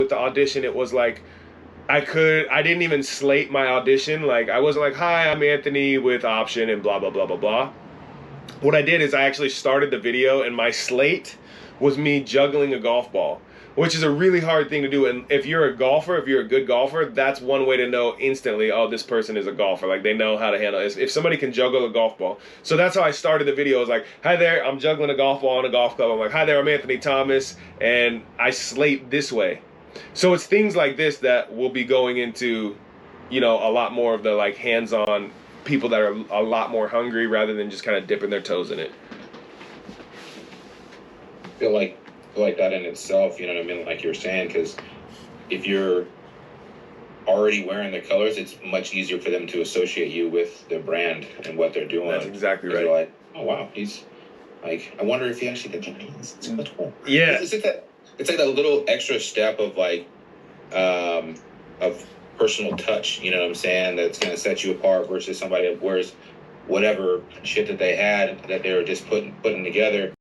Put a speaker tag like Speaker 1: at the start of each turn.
Speaker 1: with the audition, it was like I didn't even slate my audition. Like I wasn't like, hi, I'm Anthony with option and blah blah blah blah blah. What I did is I actually started the video, and my slate was me juggling a golf ball, which is a really hard thing to do. And if you're a golfer, if you're a good golfer, that's one way to know instantly, oh, this person is a golfer. Like, they know how to handle it. If somebody can juggle a golf ball. So that's how I started the video. I was like, hi there, I'm juggling a golf ball on a golf club. I'm like, hi there, I'm Anthony Thomas, and I slate this way. So it's things like this that will be going into, you know, a lot more of the, like, hands-on people that are a lot more hungry rather than just kind of dipping their toes in it.
Speaker 2: I feel like that in itself, you know what I mean, like you were saying, because if you're already wearing the colors, it's much easier for them to associate you with the brand and what they're doing.
Speaker 1: That's exactly right.
Speaker 2: They're like, oh wow, he's like, I wonder if he actually did that. It's much cool.
Speaker 1: Yeah,
Speaker 2: it's like that little extra step of like of personal touch, you know what I'm saying, that's gonna set you apart versus somebody that wears whatever shit that they had that they were just putting together.